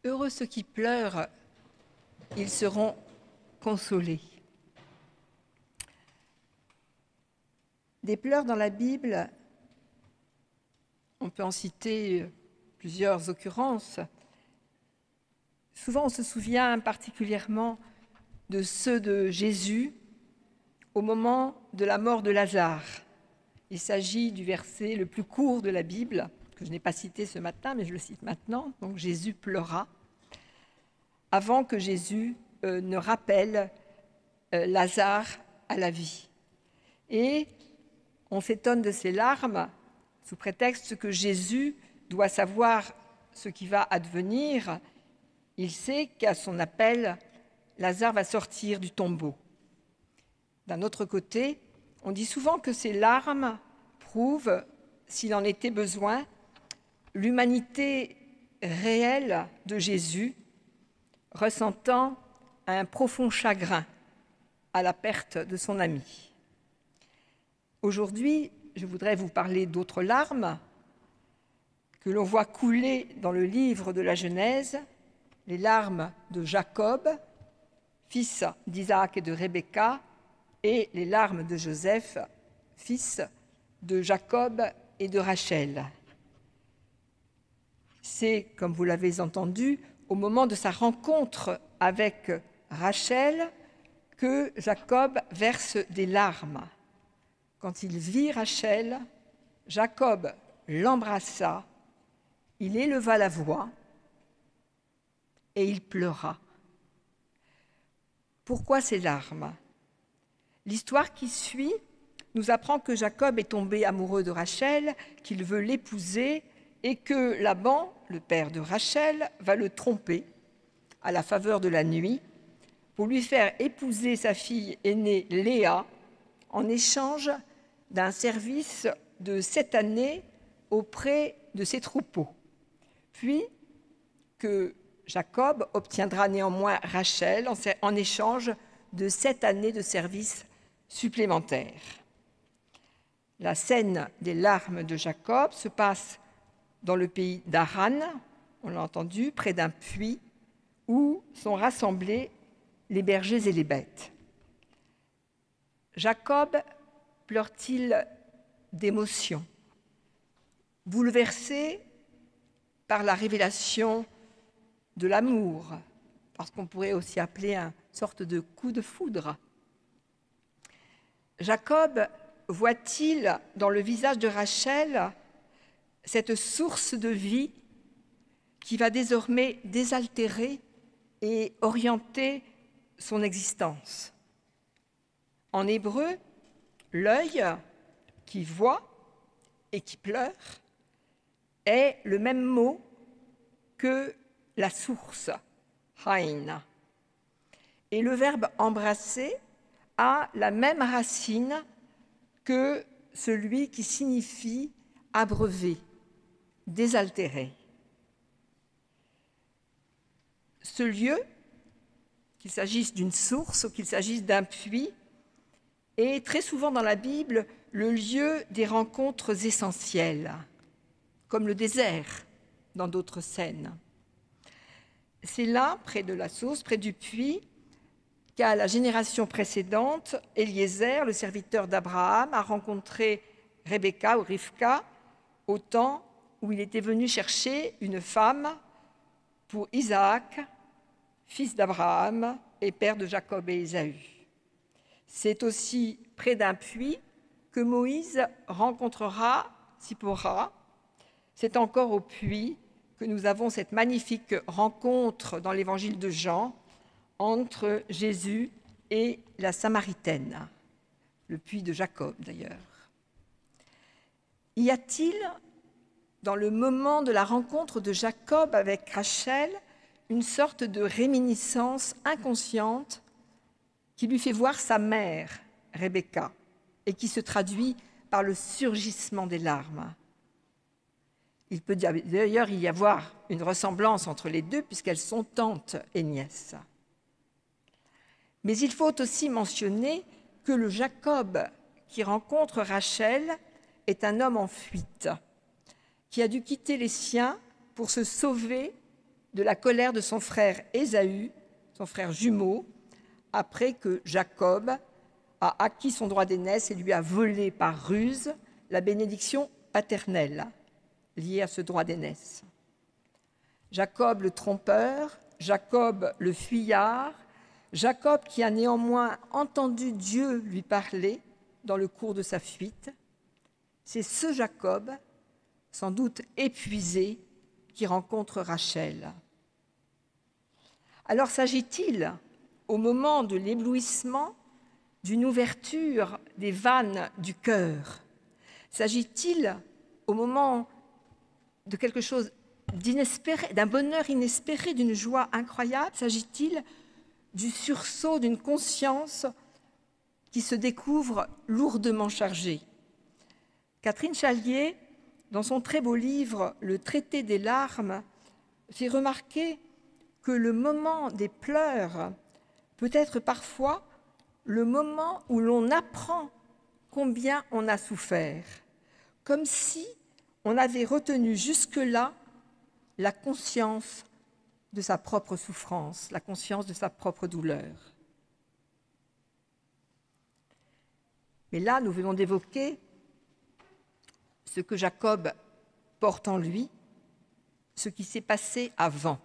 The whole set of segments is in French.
Heureux ceux qui pleurent, ils seront consolés. Des pleurs dans la Bible, on peut en citer plusieurs occurrences. Souvent, on se souvient particulièrement de ceux de Jésus au moment de la mort de Lazare. Il s'agit du verset le plus court de la Bible, que je n'ai pas cité ce matin, mais je le cite maintenant. Donc Jésus pleura, avant que Jésus ne rappelle Lazare à la vie. Et on s'étonne de ces larmes sous prétexte que Jésus doit savoir ce qui va advenir. Il sait qu'à son appel, Lazare va sortir du tombeau. D'un autre côté, on dit souvent que ces larmes prouvent, s'il en était besoin, l'humanité réelle de Jésus, ressentant un profond chagrin à la perte de son ami. Aujourd'hui, je voudrais vous parler d'autres larmes que l'on voit couler dans le livre de la Genèse, les larmes de Jacob, fils d'Isaac et de Rebecca, et les larmes de Joseph, fils de Jacob et de Rachel. C'est, comme vous l'avez entendu, au moment de sa rencontre avec Rachel que Jacob verse des larmes. Quand il vit Rachel, Jacob l'embrassa, il éleva la voix et il pleura. Pourquoi ces larmes ? L'histoire qui suit nous apprend que Jacob est tombé amoureux de Rachel, qu'il veut l'épouser et que Laban, le père de Rachel, va le tromper à la faveur de la nuit pour lui faire épouser sa fille aînée Léa en échange d'un service de 7 années auprès de ses troupeaux. Puis que Jacob obtiendra néanmoins Rachel en échange de 7 années de service supplémentaires. La scène des larmes de Jacob se passe dans le pays d'Haran, on l'a entendu, près d'un puits où sont rassemblés les bergers et les bêtes. Jacob pleure-t-il d'émotion, bouleversé par la révélation de l'amour, parce qu'on pourrait aussi appeler une sorte de coup de foudre. Jacob voit-il dans le visage de Rachel cette source de vie qui va désormais désaltérer et orienter son existence. En hébreu, l'œil qui voit et qui pleure est le même mot que la source, haïn. Et le verbe embrasser a la même racine que celui qui signifie abreuver, désaltérer. Ce lieu, qu'il s'agisse d'une source ou qu'il s'agisse d'un puits, est très souvent dans la Bible le lieu des rencontres essentielles, comme le désert dans d'autres scènes. C'est là, près de la source, près du puits, qu'à la génération précédente, Eliezer, le serviteur d'Abraham, a rencontré Rebecca ou Rivka au temps où il était venu chercher une femme pour Isaac, fils d'Abraham et père de Jacob et Ésaü. C'est aussi près d'un puits que Moïse rencontrera Tsipora. C'est encore au puits que nous avons cette magnifique rencontre dans l'évangile de Jean entre Jésus et la Samaritaine, le puits de Jacob d'ailleurs. Y a-t-il, dans le moment de la rencontre de Jacob avec Rachel, une sorte de réminiscence inconsciente qui lui fait voir sa mère, Rebecca, et qui se traduit par le surgissement des larmes? Il peut d'ailleurs y avoir une ressemblance entre les deux puisqu'elles sont tantes et nièces. Mais il faut aussi mentionner que le Jacob qui rencontre Rachel est un homme en fuite, qui a dû quitter les siens pour se sauver de la colère de son frère Ésaü, son frère jumeau, après que Jacob a acquis son droit d'aînesse et lui a volé par ruse la bénédiction paternelle liée à ce droit d'aînesse. Jacob le trompeur, Jacob le fuyard, Jacob qui a néanmoins entendu Dieu lui parler dans le cours de sa fuite, c'est ce Jacob, sans doute épuisé, qui rencontre Rachel. Alors s'agit-il, au moment de l'éblouissement, d'une ouverture des vannes du cœur? S'agit-il, au moment de quelque chose d'inespéré, d'un bonheur inespéré, d'une joie incroyable? S'agit-il du sursaut d'une conscience qui se découvre lourdement chargée? Catherine Chalier, dans son très beau livre « Le traité des larmes », fait remarquer que le moment des pleurs peut être parfois le moment où l'on apprend combien on a souffert, comme si on avait retenu jusque-là la conscience de sa propre souffrance, la conscience de sa propre douleur. Mais là, nous venons d'évoquer ce que Jacob porte en lui, ce qui s'est passé avant.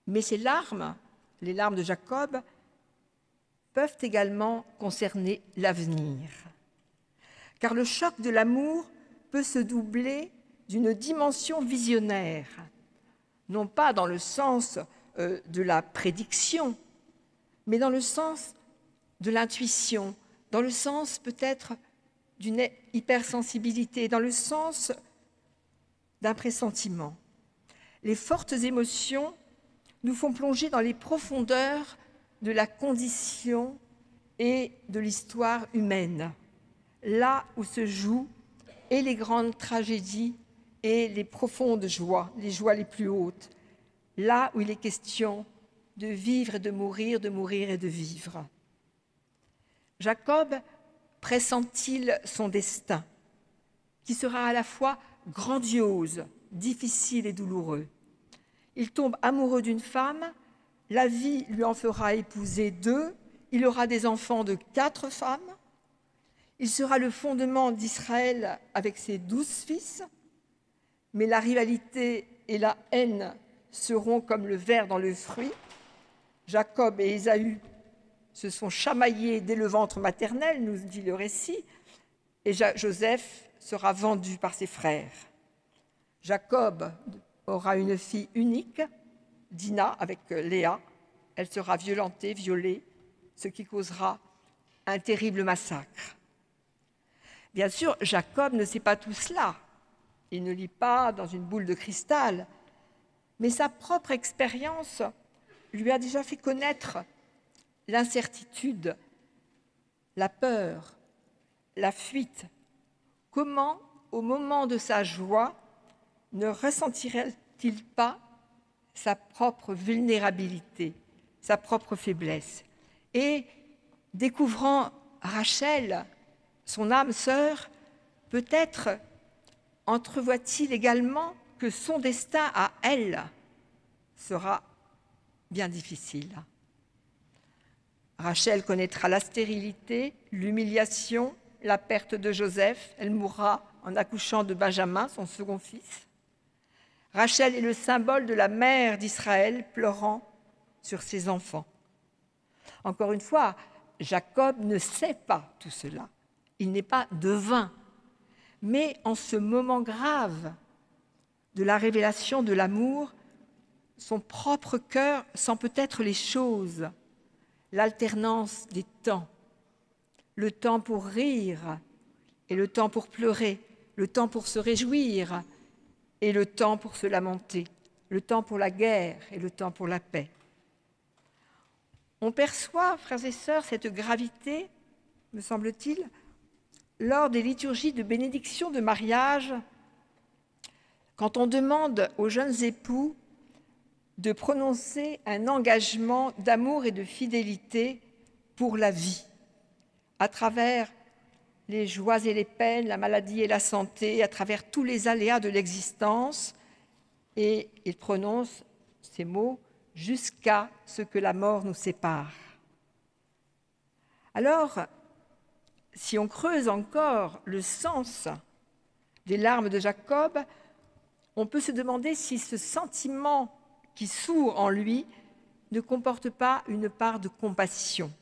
Mais ces larmes, les larmes de Jacob, peuvent également concerner l'avenir. Car le choc de l'amour peut se doubler d'une dimension visionnaire, non pas dans le sens de la prédiction, mais dans le sens de l'intuition, dans le sens peut-être d'une hypersensibilité, dans le sens d'un pressentiment. Les fortes émotions nous font plonger dans les profondeurs de la condition et de l'histoire humaine, là où se jouent et les grandes tragédies et les profondes joies, les joies les plus hautes, là où il est question de vivre et de mourir et de vivre. Jacob pressent-il son destin, qui sera à la fois grandiose, difficile et douloureux? Il tombe amoureux d'une femme, la vie lui en fera épouser 2, il aura des enfants de 4 femmes, il sera le fondement d'Israël avec ses 12 fils, mais la rivalité et la haine seront comme le ver dans le fruit. Jacob et Ésaü se sont chamaillés dès le ventre maternel, nous dit le récit, et Joseph sera vendu par ses frères. Jacob aura une fille unique, Dina, avec Léa. Elle sera violentée, violée, ce qui causera un terrible massacre. Bien sûr, Jacob ne sait pas tout cela. Il ne lit pas dans une boule de cristal, mais sa propre expérience lui a déjà fait connaître l'incertitude, la peur, la fuite. Comment, au moment de sa joie, ne ressentirait-il pas sa propre vulnérabilité, sa propre faiblesse? Et découvrant Rachel, son âme sœur, peut-être entrevoit-il également que son destin à elle sera bien difficile. Rachel connaîtra la stérilité, l'humiliation, la perte de Joseph. Elle mourra en accouchant de Benjamin, son second fils. Rachel est le symbole de la mère d'Israël pleurant sur ses enfants. Encore une fois, Jacob ne sait pas tout cela. Il n'est pas devin. Mais en ce moment grave de la révélation de l'amour, son propre cœur sent peut-être les choses, l'alternance des temps, le temps pour rire et le temps pour pleurer, le temps pour se réjouir et le temps pour se lamenter, le temps pour la guerre et le temps pour la paix. On perçoit, frères et sœurs, cette gravité, me semble-t-il, lors des liturgies de bénédiction de mariage, quand on demande aux jeunes époux de prononcer un engagement d'amour et de fidélité pour la vie, à travers les joies et les peines, la maladie et la santé, à travers tous les aléas de l'existence, et il prononce ces mots « jusqu'à ce que la mort nous sépare ». Alors, si on creuse encore le sens des larmes de Jacob, on peut se demander si ce sentiment qui sourd en lui ne comporte pas une part de compassion.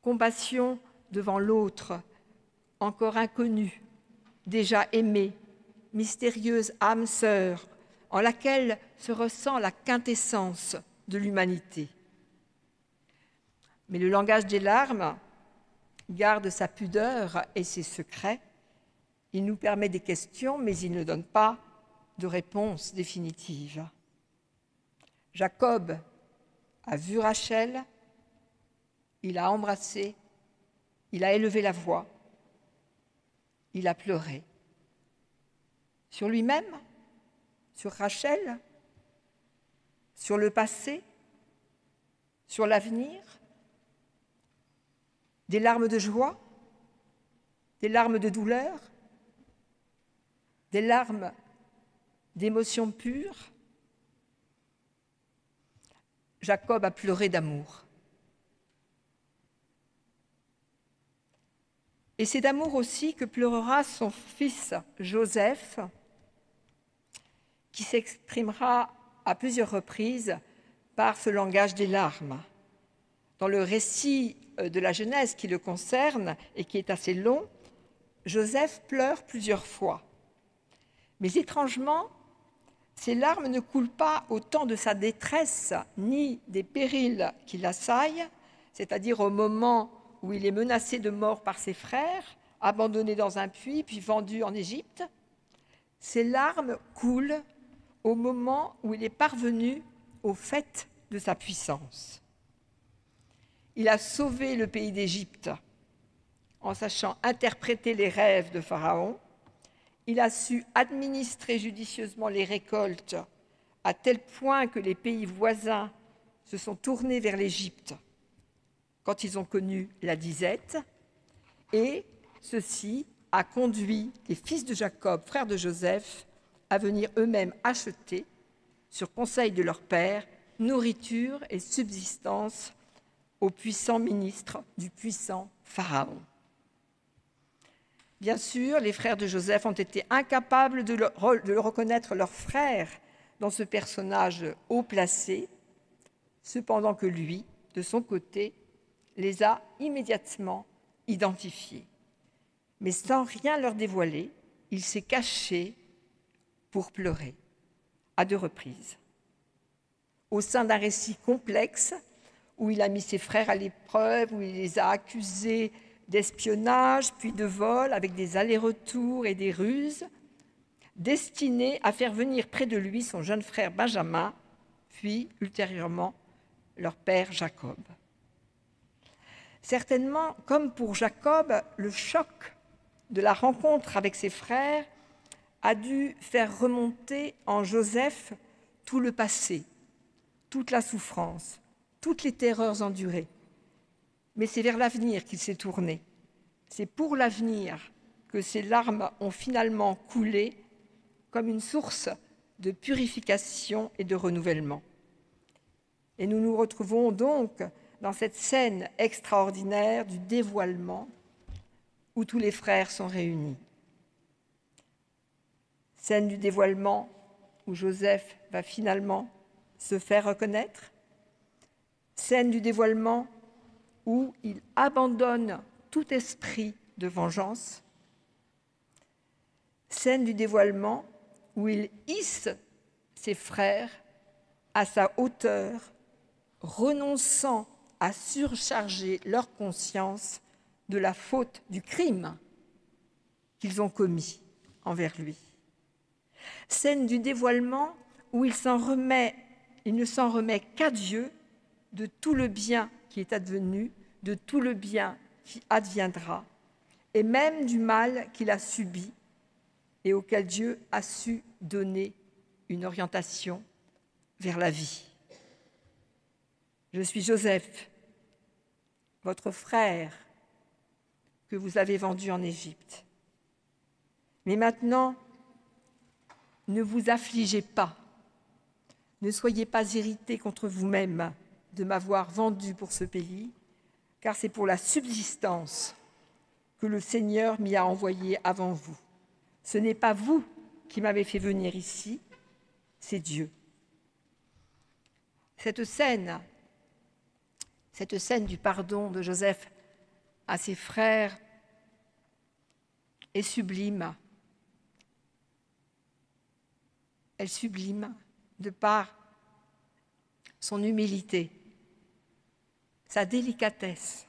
Compassion devant l'autre, encore inconnu, déjà aimé, mystérieuse âme sœur, en laquelle se ressent la quintessence de l'humanité. Mais le langage des larmes garde sa pudeur et ses secrets. Il nous permet des questions, mais il ne donne pas de réponse définitive. Jacob a vu Rachel, il a embrassé, il a élevé la voix, il a pleuré. Sur lui-même, sur Rachel, sur le passé, sur l'avenir, des larmes de joie, des larmes de douleur, des larmes d'émotion pure. Jacob a pleuré d'amour. Et c'est d'amour aussi que pleurera son fils Joseph, qui s'exprimera à plusieurs reprises par ce langage des larmes. Dans le récit de la Genèse qui le concerne et qui est assez long, Joseph pleure plusieurs fois. Mais étrangement, ces larmes ne coulent pas au temps de sa détresse ni des périls qui l'assaillent, c'est-à-dire au moment où il est menacé de mort par ses frères, abandonné dans un puits, puis vendu en Égypte. Ces larmes coulent au moment où il est parvenu au fait de sa puissance. Il a sauvé le pays d'Égypte en sachant interpréter les rêves de Pharaon. Il a su administrer judicieusement les récoltes à tel point que les pays voisins se sont tournés vers l'Égypte quand ils ont connu la disette. Et ceci a conduit les fils de Jacob, frères de Joseph, à venir eux-mêmes acheter, sur conseil de leur père, nourriture et subsistance aux puissants ministres du puissant Pharaon. Bien sûr, les frères de Joseph ont été incapables de reconnaître leur frère dans ce personnage haut placé, cependant que lui, de son côté, les a immédiatement identifiés. Mais sans rien leur dévoiler, il s'est caché pour pleurer, à 2 reprises. Au sein d'un récit complexe, où il a mis ses frères à l'épreuve, où il les a accusés d'espionnage, puis de vol, avec des allers-retours et des ruses, destinés à faire venir près de lui son jeune frère Benjamin, puis, ultérieurement, leur père Jacob. Certainement, comme pour Jacob, le choc de la rencontre avec ses frères a dû faire remonter en Joseph tout le passé, toute la souffrance, toutes les terreurs endurées. Mais c'est vers l'avenir qu'il s'est tourné. C'est pour l'avenir que ces larmes ont finalement coulé comme une source de purification et de renouvellement. Et nous nous retrouvons donc dans cette scène extraordinaire du dévoilement où tous les frères sont réunis. Scène du dévoilement où Joseph va finalement se faire reconnaître. Scène du dévoilement où il abandonne tout esprit de vengeance. Scène du dévoilement où il hisse ses frères à sa hauteur, renonçant à surcharger leur conscience de la faute du crime qu'ils ont commis envers lui. Scène du dévoilement où il ne s'en remet qu'à Dieu de tout le bien qui est advenu, de tout le bien qui adviendra, et même du mal qu'il a subi et auquel Dieu a su donner une orientation vers la vie. Je suis Joseph, votre frère, que vous avez vendu en Égypte. Mais maintenant, ne vous affligez pas, ne soyez pas irrités contre vous-même de m'avoir vendu pour ce pays, car c'est pour la subsistance que le Seigneur m'y a envoyé avant vous. Ce n'est pas vous qui m'avez fait venir ici, c'est Dieu. » Cette scène du pardon de Joseph à ses frères est sublime. Elle sublime de par son humilité, sa délicatesse,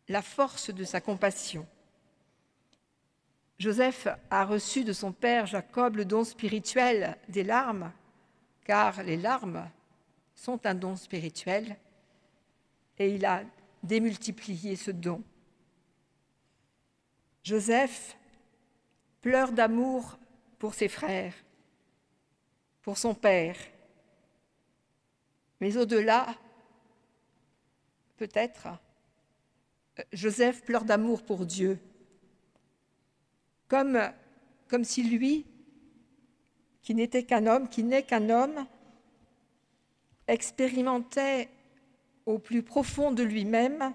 la force de sa compassion. Joseph a reçu de son père Jacob le don spirituel des larmes, car les larmes sont un don spirituel, et il a démultiplié ce don. Joseph pleure d'amour pour ses frères, pour son père, mais au-delà, peut-être, Joseph pleure d'amour pour Dieu, comme si lui, qui n'est qu'un homme, expérimentait au plus profond de lui-même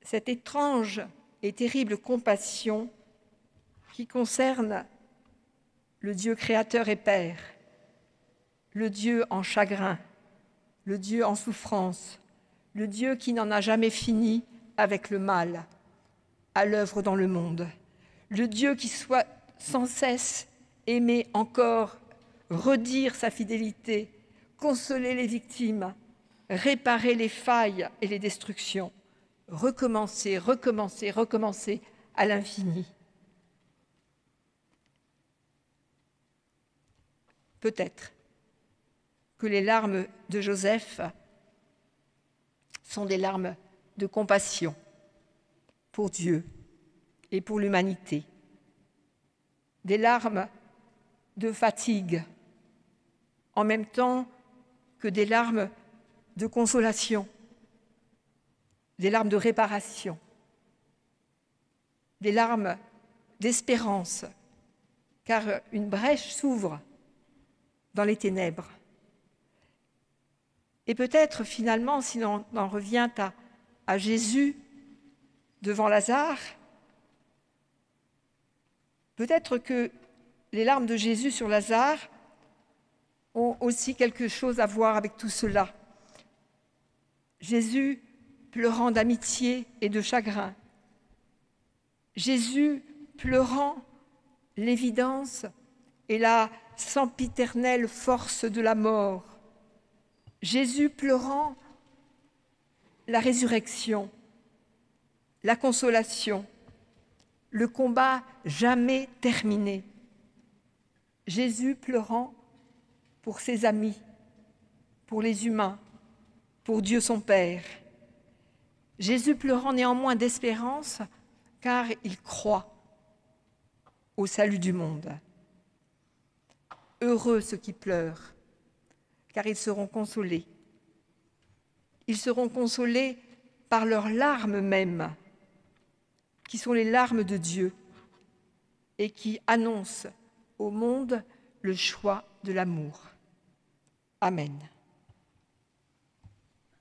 cette étrange et terrible compassion qui concerne le Dieu créateur et Père, le Dieu en chagrin, le Dieu en souffrance, le Dieu qui n'en a jamais fini avec le mal à l'œuvre dans le monde, le Dieu qui soit sans cesse aimé encore redire sa fidélité, consoler les victimes, réparer les failles et les destructions, recommencer, recommencer, recommencer à l'infini. Peut-être que les larmes de Joseph sont des larmes de compassion pour Dieu et pour l'humanité, des larmes de fatigue, en même temps que des larmes de consolation, des larmes de réparation, des larmes d'espérance, car une brèche s'ouvre dans les ténèbres. Et peut-être finalement, si l'on en revient à Jésus devant Lazare, peut-être que les larmes de Jésus sur Lazare ont aussi quelque chose à voir avec tout cela. Jésus pleurant d'amitié et de chagrin. Jésus pleurant l'évidence et la sempiternelle force de la mort. Jésus pleurant la résurrection, la consolation, le combat jamais terminé. Jésus pleurant pour ses amis, pour les humains, pour Dieu son Père. Jésus pleurant néanmoins d'espérance, car il croit au salut du monde. Heureux ceux qui pleurent, car ils seront consolés. Ils seront consolés par leurs larmes mêmes, qui sont les larmes de Dieu et qui annoncent au monde le choix de l'amour. Amen.